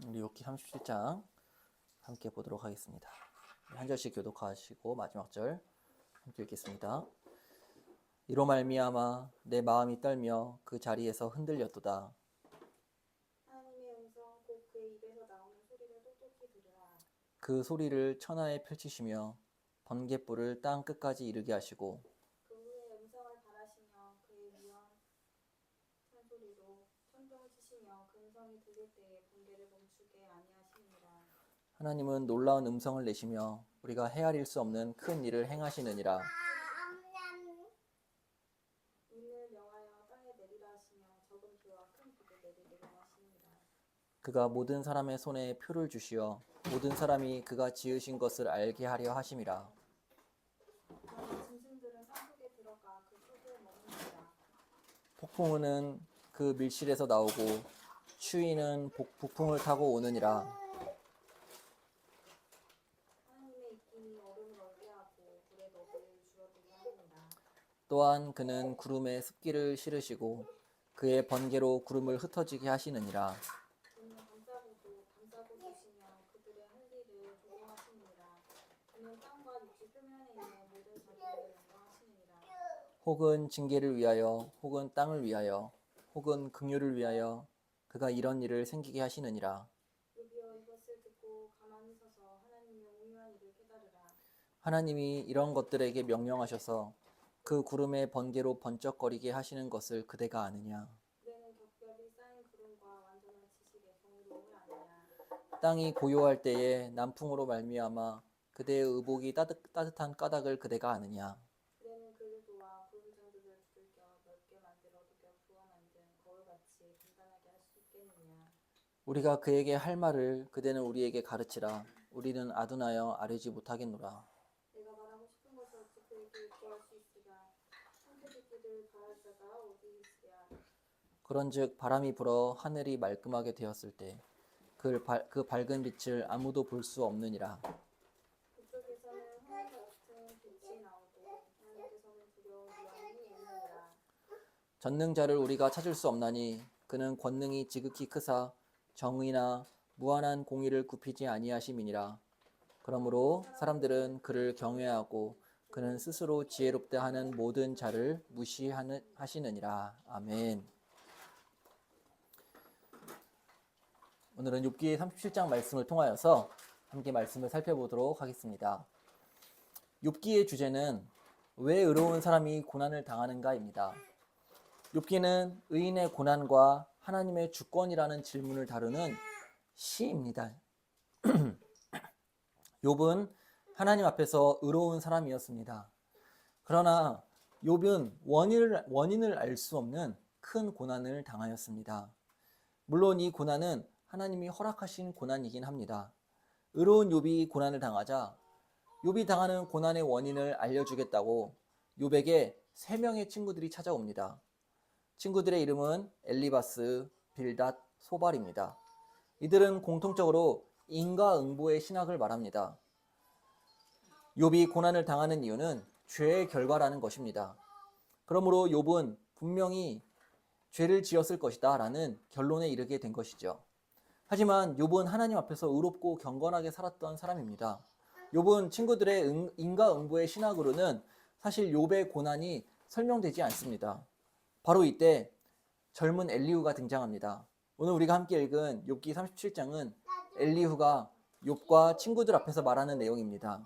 우리 욥기 37장 함께 보도록 하겠습니다. 한 절씩 교독하시고 마지막 절 함께 읽겠습니다. 이로 말미암아 내 마음이 떨며 그 자리에서 흔들렸도다. 하나님의 음성 곧 그의 입에서 나오는 소리를 똑똑히 들으라. 그 소리를 천하에 펼치시며 번갯불을 땅 끝까지 이르게 하시고 그 후에 음성을 발하시며 그의 무한 산소리로 천둥을 치시며 그 음성이 들릴 때에 번개를 멈추게 아니하시느니라. 하나님은 놀라운 음성을 내시며 우리가 헤아릴 수 없는 큰 일을 행하시느니라. 눈을 명하여 땅에 내리라 하시며 적은 비와 큰 비를 내리게 하시느니라. 그가 모든 사람의 손에 표를 주시어 모든 사람이 그가 지으신 것을 알게 하려 하심이라. 그러나 짐승들은 산속에 들어가 그 속을 머무느니라. 폭풍우는 그 밀실에서 나오고 추위는 북풍을 타고 오느니라. 하나님의 입김이 얼음을 얼게 하고 불의 너비를 줄어들게 하느니라. 또한 그는 구름에 습기를 실으시고 그의 번개로 구름을 흩어지게 하시느니라. 그는 감싸고 주시며 그들의 할 일을 조공하시느니라. 그는 땅과 육지 표면에 있는 모든 자기를 영광하시느니라. 혹은 징계를 위하여 혹은 땅을 위하여 혹은 긍휼을 위하여 그가 이런 일을 생기게 하시느니라. 욥이여 이것을 듣고 가만히 서서 하나님의 오묘한 일을 깨달으라. 하나님이 이런 것들에게 명령하셔서 그 구름의 번개로 번쩍거리게 하시는 것을 그대가 아느냐. 그대는 겹겹이 쌓인 구름과 완전한 지식의 경이로움을 아느냐. 땅이 고요할 때에 남풍으로 말미암아 그대의 의복이 따뜻한 까닭을 그대가 아느냐. 그대는 그를 도와 구름 장들을 두들겨 넓게 만들어 녹여 부어 만든 거울같이 단단하게 할 수 있겠느냐. 우리가 그에게 할 말을 그대는 우리에게 가르치라. 우리는 아둔하여 아뢰지 못하겠노라. 내가 말하고 싶은 것을 어찌 그에게 입고할 수 있으랴. 함께 듣기를 바랄 자가 어디 있으랴. 그런즉 바람이 불어 하늘이 말끔하게 되었을 때 그 밝은 빛을 아무도 볼 수 없느니라. 그쪽에서는 하늘 같은 빛이 나오고 하나님께서는 두려운 유황이 있느니라. 전능자를 우리가 찾을 수 없나니 그는 권능이 지극히 크사 정의나 무한한 공의를 굽히지 아니하심이니라. 그러므로 사람들은 그를 경외하고 그는 스스로 지혜롭다 하는 모든 자를 무시하시느니라. 아멘. 오늘은 욥기 37장 말씀을 통하여서 함께 말씀을 살펴보도록 하겠습니다. 욥기의 주제는 왜 의로운 사람이 고난을 당하는가입니다. 욥기는 의인의 고난과 하나님의 주권이라는 질문을 다루는 시입니다. 욥은 하나님 앞에서 의로운 사람이었습니다. 그러나 욥은 원인을 알 수 없는 큰 고난을 당하였습니다. 물론 이 고난은 하나님이 허락하신 고난이긴 합니다. 의로운 욥이 고난을 당하자 욥이 당하는 고난의 원인을 알려주겠다고 욥에게 3명의 친구들이 찾아옵니다. 친구들의 이름은 엘리바스, 빌닷, 소발입니다. 이들은 공통적으로 인과응보의 신학을 말합니다. 욥이 고난을 당하는 이유는 죄의 결과라는 것입니다. 그러므로 욥은 분명히 죄를 지었을 것이다 라는 결론에 이르게 된 것이죠. 하지만 욥은 하나님 앞에서 의롭고 경건하게 살았던 사람입니다. 욥은 친구들의 인과응보의 신학으로는 사실 욥의 고난이 설명되지 않습니다. 바로 이때 젊은 엘리후가 등장합니다. 오늘 우리가 함께 읽은 욥기 37장은 엘리후가 욥과 친구들 앞에서 말하는 내용입니다.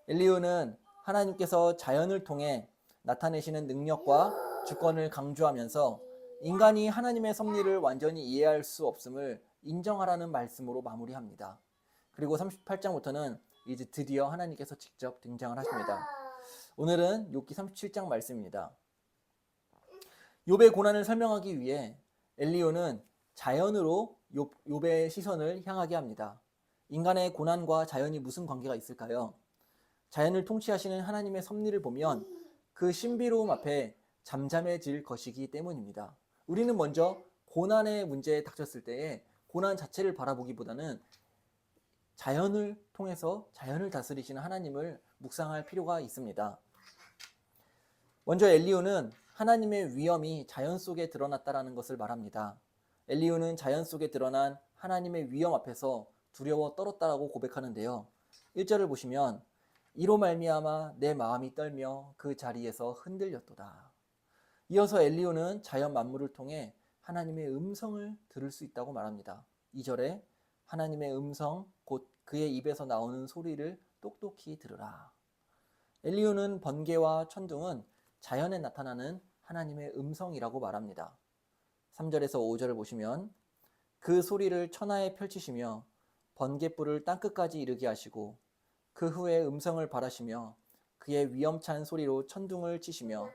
엘리후는 하나님께서 자연을 통해 나타내시는 능력과 주권을 강조하면서 인간이 하나님의 섭리를 완전히 이해할 수 없음을 인정하라는 말씀으로 마무리합니다. 그리고 38장부터는 이제 드디어 하나님께서 직접 등장을 하십니다. 오늘은 욥기 37장 말씀입니다. 욥의 고난을 설명하기 위해 엘리후는 자연으로 욥의 시선을 향하게 합니다. 인간의 고난과 자연이 무슨 관계가 있을까요? 자연을 통치하시는 하나님의 섭리를 보면 그 신비로움 앞에 잠잠해질 것이기 때문입니다. 우리는 먼저 고난의 문제에 닥쳤을 때에 고난 자체를 바라보기보다는 자연을 통해서 자연을 다스리시는 하나님을 묵상할 필요가 있습니다. 먼저 엘리후는 하나님의 위엄이 자연 속에 드러났다라는 것을 말합니다. 엘리후는 자연 속에 드러난 하나님의 위엄 앞에서 두려워 떨었다라고 고백하는데요. 1절을 보시면 이로 말미암아 내 마음이 떨며 그 자리에서 흔들렸도다. 이어서 엘리후는 자연 만물을 통해 하나님의 음성을 들을 수 있다고 말합니다. 2절에 하나님의 음성 곧 그의 입에서 나오는 소리를 똑똑히 들으라. 엘리후는 번개와 천둥은 자연에 나타나는 하나님의 음성이라고 말합니다. 3절에서 5절을 보시면 그 소리를 천하에 펼치시며 번갯불을 땅끝까지 이르게 하시고 그 후에 음성을 발하시며 그의 위엄찬 소리로 천둥을 치시며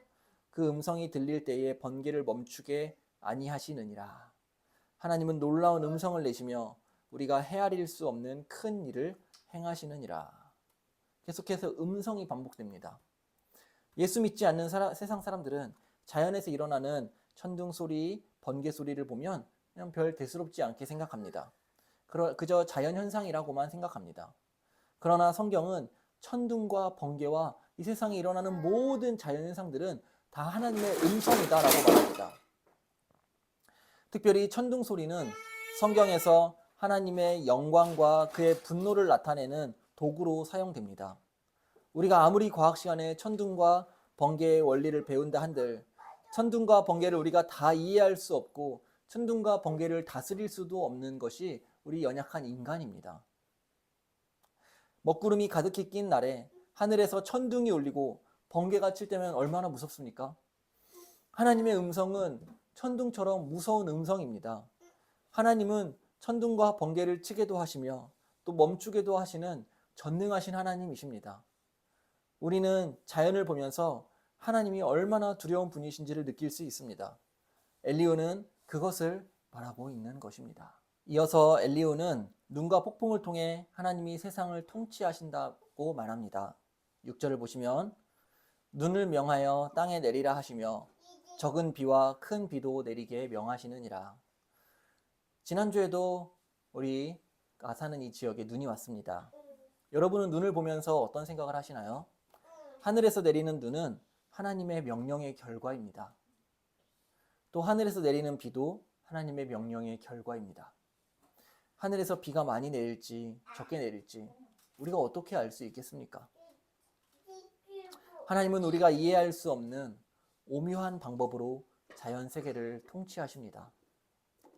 그 음성이 들릴 때에 번개를 멈추게 아니하시느니라. 하나님은 놀라운 음성을 내시며 우리가 헤아릴 수 없는 큰 일을 행하시느니라. 계속해서 음성이 반복됩니다. 예수 믿지 않는 세상 사람들은 자연에서 일어나는 천둥 소리, 번개 소리를 보면 그냥 별 대수롭지 않게 생각합니다. 그저 자연 현상이라고만 생각합니다. 그러나 성경은 천둥과 번개와 이 세상에 일어나는 모든 자연 현상들은 다 하나님의 음성이다라고 말합니다. 특별히 천둥 소리는 성경에서 하나님의 영광과 그의 분노를 나타내는 도구로 사용됩니다. 우리가 아무리 과학 시간에 천둥과 번개의 원리를 배운다 한들 천둥과 번개를 우리가 다 이해할 수 없고 천둥과 번개를 다스릴 수도 없는 것이 우리 연약한 인간입니다. 먹구름이 가득히 낀 날에 하늘에서 천둥이 울리고 번개가 칠 때면 얼마나 무섭습니까? 하나님의 음성은 천둥처럼 무서운 음성입니다. 하나님은 천둥과 번개를 치게도 하시며 또 멈추게도 하시는 전능하신 하나님이십니다. 우리는 자연을 보면서 하나님이 얼마나 두려운 분이신지를 느낄 수 있습니다. 엘리후는 그것을 바라고 있는 것입니다. 이어서 엘리후는 눈과 폭풍을 통해 하나님이 세상을 통치하신다고 말합니다. 6절을 보시면 눈을 명하여 땅에 내리라 하시며 적은 비와 큰 비도 내리게 명하시느니라. 지난주에도 우리가 사는 이 지역에 눈이 왔습니다. 여러분은 눈을 보면서 어떤 생각을 하시나요? 하늘에서 내리는 눈은 하나님의 명령의 결과입니다. 또 하늘에서 내리는 비도 하나님의 명령의 결과입니다. 하늘에서 비가 많이 내릴지 적게 내릴지 우리가 어떻게 알 수 있겠습니까? 하나님은 우리가 이해할 수 없는 오묘한 방법으로 자연 세계를 통치하십니다.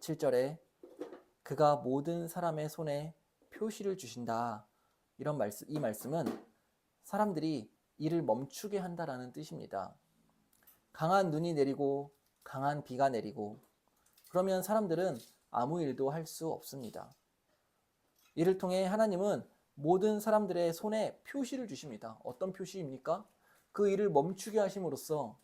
7절에 그가 모든 사람의 손에 표시를 주신다. 이 말씀은 사람들이 이를 멈추게 한다라는 뜻입니다. 강한 눈이 내리고 강한 비가 내리고 그러면 사람들은 아무 일도 할 수 없습니다. 이를 통해 하나님은 모든 사람들의 손에 표시를 주십니다. 어떤 표시입니까? 그 일을 멈추게 하심으로써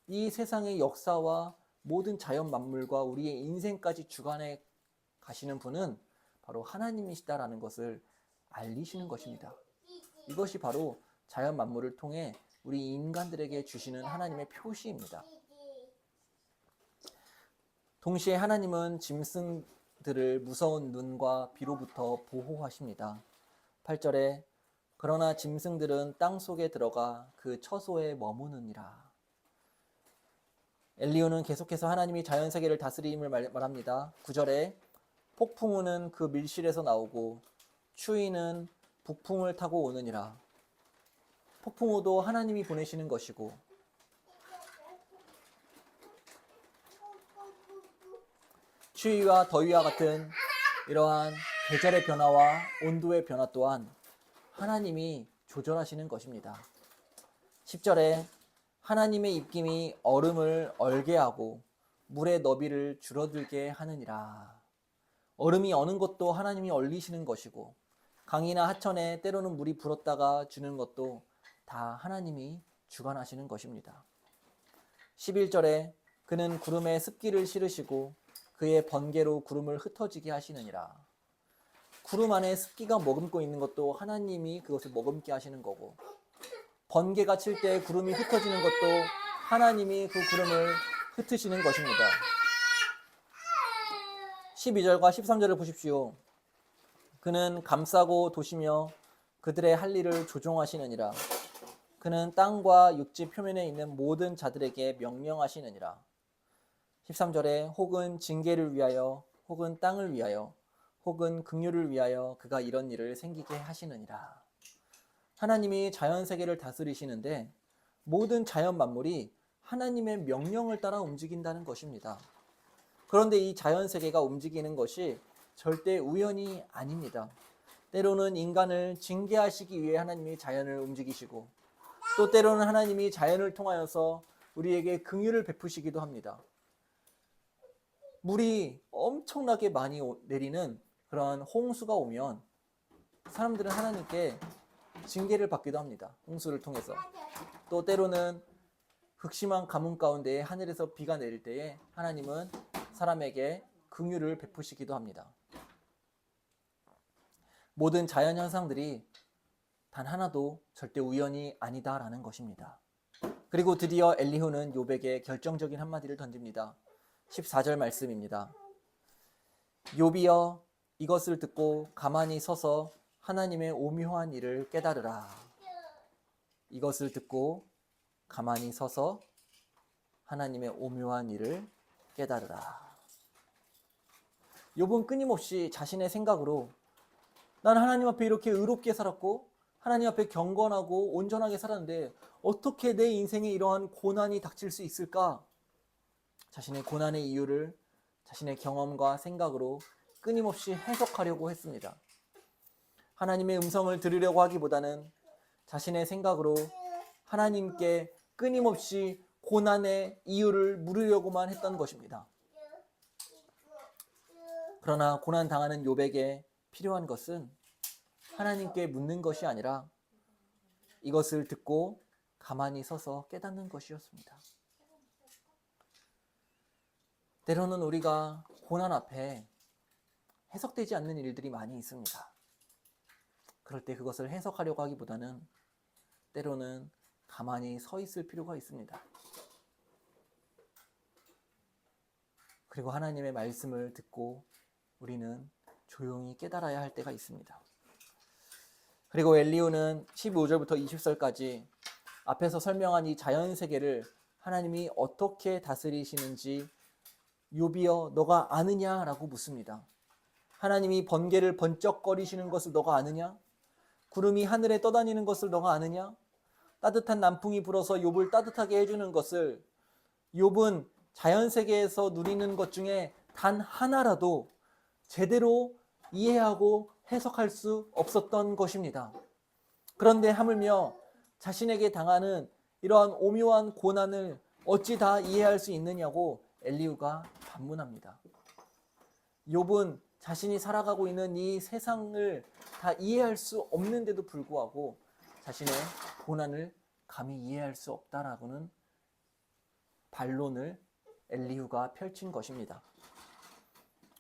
이 세상의 역사와 모든 자연 만물과 우리의 인생까지 주관해 가시는 분은 바로 하나님이시다라는 것을 알리시는 것입니다. 이것이 바로 자연 만물을 통해 우리 인간들에게 주시는 하나님의 표시입니다. 동시에 하나님은 짐승들을 무서운 눈과 비로부터 보호하십니다. 8절에 그러나 짐승들은 땅 속에 들어가 그 처소에 머무느니라. 엘리후는 계속해서 하나님이 자연 세계를 다스림을 말합니다. 9절에 폭풍우는 그 밀실에서 나오고 추위는 북풍을 타고 오느니라. 폭풍우도 하나님이 보내시는 것이고 추위와 더위와 같은 이러한 계절의 변화와 온도의 변화 또한 하나님이 조절하시는 것입니다. 10절에 하나님의 입김이 얼음을 얼게 하고 물의 너비를 줄어들게 하느니라. 얼음이 어는 것도 하나님이 얼리시는 것이고 강이나 하천에 때로는 물이 불었다가 주는 것도 다 하나님이 주관하시는 것입니다. 11절에 그는 구름에 습기를 실으시고 그의 번개로 구름을 흩어지게 하시느니라. 구름 안에 습기가 머금고 있는 것도 하나님이 그것을 머금게 하시는 거고 번개가 칠 때 구름이 흩어지는 것도 하나님이 그 구름을 흩으시는 것입니다. 12절과 13절을 보십시오. 그는 감싸고 도시며 그들의 할 일을 조종하시느니라. 그는 땅과 육지 표면에 있는 모든 자들에게 명령하시느니라. 13절에 혹은 징계를 위하여 혹은 땅을 위하여 혹은 긍휼을 위하여 그가 이런 일을 생기게 하시느니라. 하나님이 자연 세계를 다스리시는데 모든 자연 만물이 하나님의 명령을 따라 움직인다는 것입니다. 그런데 이 자연 세계가 움직이는 것이 절대 우연이 아닙니다. 때로는 인간을 징계하시기 위해 하나님이 자연을 움직이시고 또 때로는 하나님이 자연을 통하여서 우리에게 긍휼을 베푸시기도 합니다. 물이 엄청나게 많이 내리는 그런 홍수가 오면 사람들은 하나님께 징계를 받기도 합니다. 홍수를 통해서. 또 때로는 극심한 가뭄 가운데 하늘에서 비가 내릴 때에 하나님은 사람에게 긍휼을 베푸시기도 합니다. 모든 자연 현상들이 단 하나도 절대 우연이 아니다라는 것입니다. 그리고 드디어 엘리후는 욥에게 결정적인 한마디를 던집니다. 14절 말씀입니다. 욥이여 이것을 듣고 가만히 서서 하나님의 오묘한 일을 깨달으라. 이것을 듣고 가만히 서서 하나님의 오묘한 일을 깨달으라. 욥은 끊임없이 자신의 생각으로 난 하나님 앞에 이렇게 의롭게 살았고 하나님 앞에 경건하고 온전하게 살았는데 어떻게 내 인생에 이러한 고난이 닥칠 수 있을까? 자신의 고난의 이유를 자신의 경험과 생각으로 끊임없이 해석하려고 했습니다. 하나님의 음성을 들으려고 하기보다는 자신의 생각으로 하나님께 끊임없이 고난의 이유를 물으려고만 했던 것입니다. 그러나 고난 당하는 욥에게 필요한 것은 하나님께 묻는 것이 아니라 이것을 듣고 가만히 서서 깨닫는 것이었습니다. 때로는 우리가 고난 앞에 해석되지 않는 일들이 많이 있습니다. 그럴 때 그것을 해석하려고 하기보다는 때로는 가만히 서 있을 필요가 있습니다. 그리고 하나님의 말씀을 듣고 우리는 조용히 깨달아야 할 때가 있습니다. 그리고 엘리후는 15절부터 20절까지 앞에서 설명한 이 자연세계를 하나님이 어떻게 다스리시는지 욥이여 너가 아느냐라고 묻습니다. 하나님이 번개를 번쩍거리시는 것을 너가 아느냐? 구름이 하늘에 떠다니는 것을 너가 아느냐? 따뜻한 남풍이 불어서 욥을 따뜻하게 해주는 것을 욥은 자연세계에서 누리는 것 중에 단 하나라도 제대로 이해하고 해석할 수 없었던 것입니다. 그런데 하물며 자신에게 당하는 이러한 오묘한 고난을 어찌 다 이해할 수 있느냐고 엘리후가 반문합니다. 욥은 자신이 살아가고 있는 이 세상을 다 이해할 수 없는데도 불구하고 자신의 고난을 감히 이해할 수 없다라고는 반론을 엘리후가 펼친 것입니다.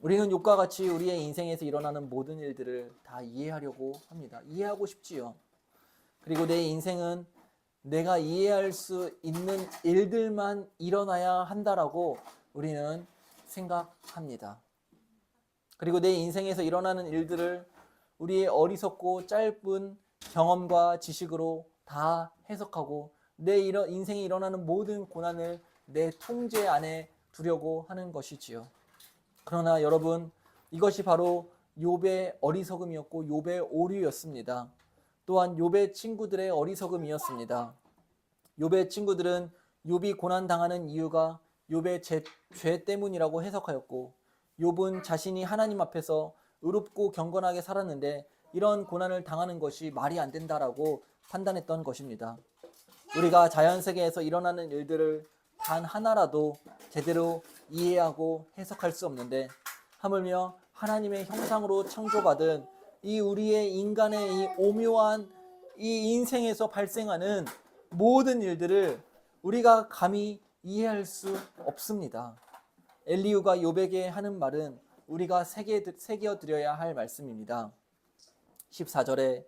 우리는 욥과 같이 우리의 인생에서 일어나는 모든 일들을 다 이해하려고 합니다. 이해하고 싶지요. 그리고 내 인생은 내가 이해할 수 있는 일들만 일어나야 한다라고 우리는 생각합니다. 그리고 내 인생에서 일어나는 일들을 우리의 어리석고 짧은 경험과 지식으로 다 해석하고 내 인생에 일어나는 모든 고난을 내 통제 안에 두려고 하는 것이지요. 그러나 여러분, 이것이 바로 욥의 어리석음이었고 욥의 오류였습니다. 또한 욥의 친구들의 어리석음이었습니다. 욥의 친구들은 욥이 고난 당하는 이유가 욥의 죄 때문이라고 해석하였고 욥은 자신이 하나님 앞에서 의롭고 경건하게 살았는데 이런 고난을 당하는 것이 말이 안 된다라고 판단했던 것입니다. 우리가 자연세계에서 일어나는 일들을 단 하나라도 제대로 이해하고 해석할 수 없는데 하물며 하나님의 형상으로 창조받은 이 우리의 인간의 이 오묘한 이 인생에서 발생하는 모든 일들을 우리가 감히 이해할 수 없습니다. 엘리후가 욥에게 하는 말은 우리가 새겨 드려야 할 말씀입니다. 14절에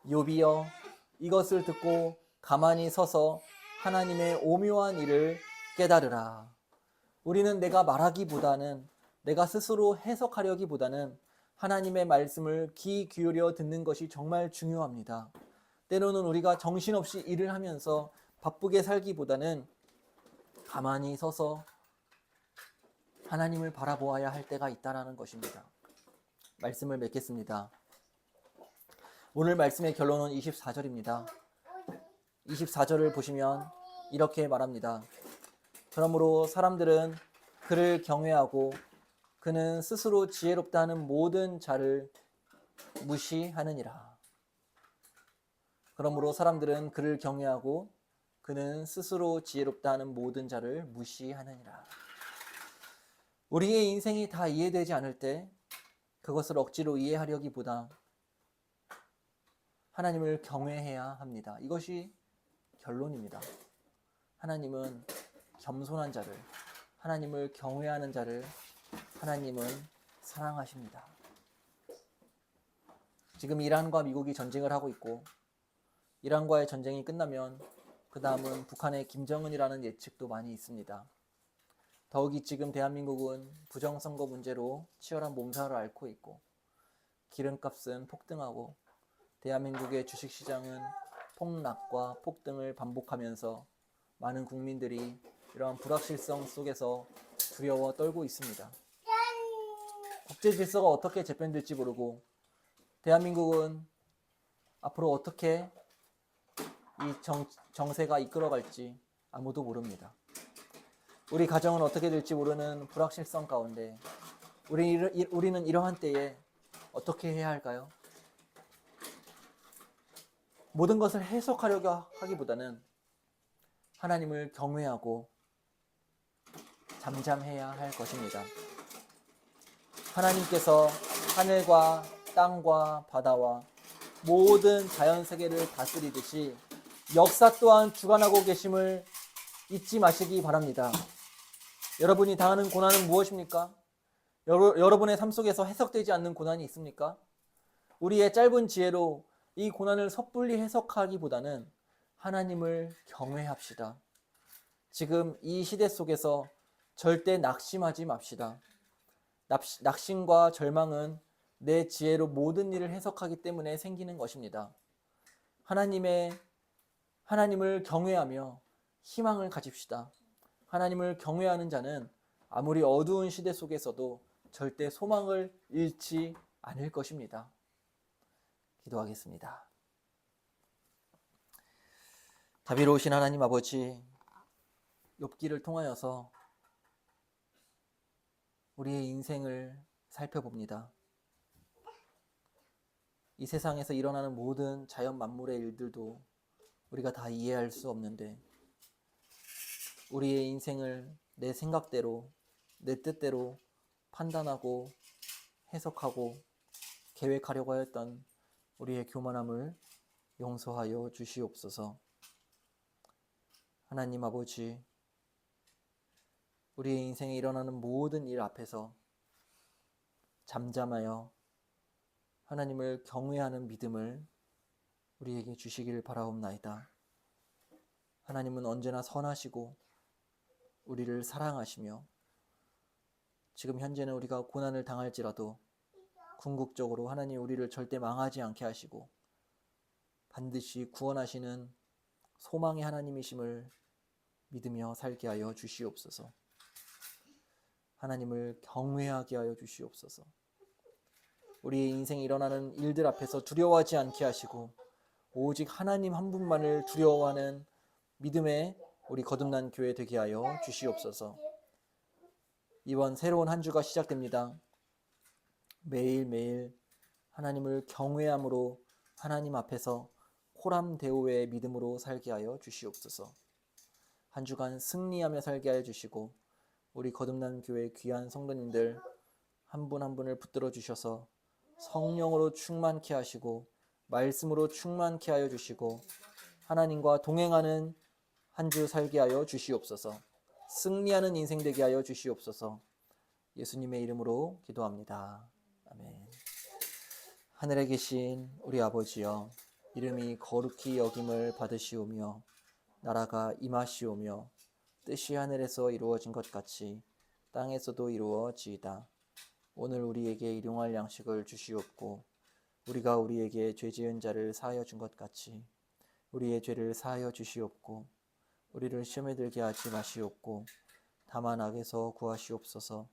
욥이여 이것을 듣고 가만히 서서 하나님의 오묘한 일을 깨달으라. 우리는 내가 말하기보다는 내가 스스로 해석하려기보다는 하나님의 말씀을 귀 기울여 듣는 것이 정말 중요합니다. 때로는 우리가 정신없이 일을 하면서 바쁘게 살기보다는 가만히 서서 하나님을 바라보아야 할 때가 있다라는 것입니다. 말씀을 맺겠습니다. 오늘 말씀의 결론은 24절입니다. 24절을 보시면 이렇게 말합니다. 그러므로 사람들은 그를 경외하고 그는 스스로 지혜롭다 하는 모든 자를 무시하느니라. 그러므로 사람들은 그를 경외하고 그는 스스로 지혜롭다 하는 모든 자를 무시하느니라. 우리의 인생이 다 이해되지 않을 때 그것을 억지로 이해하려기보다 하나님을 경외해야 합니다. 이것이 결론입니다. 하나님은 겸손한 자를, 하나님을 경외하는 자를 하나님은 사랑하십니다. 지금 이란과 미국이 전쟁을 하고 있고 이란과의 전쟁이 끝나면 그 다음은 북한의 김정은이라는 예측도 많이 있습니다. 더욱이 지금 대한민국은 부정선거 문제로 치열한 몸살을 앓고 있고 기름값은 폭등하고 대한민국의 주식시장은 폭락과 폭등을 반복하면서 많은 국민들이 이러한 불확실성 속에서 두려워 떨고 있습니다. 국제 질서가 어떻게 재편될지 모르고 대한민국은 앞으로 어떻게 이 정세가 이끌어갈지 아무도 모릅니다. 우리 가정은 어떻게 될지 모르는 불확실성 가운데 우리는 이러한 때에 어떻게 해야 할까요? 모든 것을 해석하려고 하기보다는 하나님을 경외하고 잠잠해야 할 것입니다. 하나님께서 하늘과 땅과 바다와 모든 자연세계를 다스리듯이 역사 또한 주관하고 계심을 잊지 마시기 바랍니다. 여러분이 당하는 고난은 무엇입니까? 여러분의 삶 속에서 해석되지 않는 고난이 있습니까? 우리의 짧은 지혜로 이 고난을 섣불리 해석하기보다는 하나님을 경외합시다. 지금 이 시대 속에서 절대 낙심하지 맙시다. 낙심과 절망은 내 지혜로 모든 일을 해석하기 때문에 생기는 것입니다. 하나님을 경외하며 희망을 가집시다. 하나님을 경외하는 자는 아무리 어두운 시대 속에서도 절대 소망을 잃지 않을 것입니다. 기도하겠습니다. 자비로우신 하나님 아버지, 욥기를 통하여서 우리의 인생을 살펴봅니다. 이 세상에서 일어나는 모든 자연 만물의 일들도 우리가 다 이해할 수 없는데 우리의 인생을 내 생각대로, 내 뜻대로 판단하고 해석하고 계획하려고 하였던 우리의 교만함을 용서하여 주시옵소서. 하나님 아버지, 우리의 인생에 일어나는 모든 일 앞에서 잠잠하여 하나님을 경외하는 믿음을 우리에게 주시기를 바라옵나이다. 하나님은 언제나 선하시고 우리를 사랑하시며 지금 현재는 우리가 고난을 당할지라도 궁극적으로 하나님 우리를 절대 망하지 않게 하시고 반드시 구원하시는 소망의 하나님이심을 믿으며 살게 하여 주시옵소서. 하나님을 경외하게 하여 주시옵소서. 우리의 인생에 일어나는 일들 앞에서 두려워하지 않게 하시고 오직 하나님 한 분만을 두려워하는 믿음의 우리 거듭난 교회 되게 하여 주시옵소서. 이번 새로운 한 주가 시작됩니다. 매일매일 하나님을 경외함으로 하나님 앞에서 호람대오의 믿음으로 살게 하여 주시옵소서. 한 주간 승리하며 살게 하여 주시고 우리 거듭난 교회 귀한 성도님들 한 분 한 분을 붙들어 주셔서 성령으로 충만케 하시고 말씀으로 충만케 하여 주시고 하나님과 동행하는 한 주 살게 하여 주시옵소서. 승리하는 인생 되게 하여 주시옵소서. 예수님의 이름으로 기도합니다. 아멘. 하늘에 계신 우리 아버지여, 이름이 거룩히 여김을 받으시오며 나라가 임하시오며 뜻이 하늘에서 이루어진 것 같이 땅에서도 이루어지이다. 오늘 우리에게 일용할 양식을 주시옵고 우리가 우리에게 죄 지은 자를 사하여 준 것 같이 우리의 죄를 사하여 주시옵고 우리를 시험에 들게 하지 마시옵고 다만 악에서 구하시옵소서.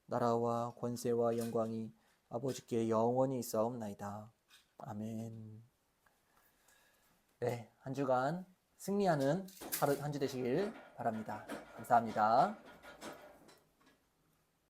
나라와 권세와 영광이 아버지께 영원히 있사옵나이다. 아멘. 네, 한 주간 승리하는 하루 한 주 되시길 바랍니다. 감사합니다.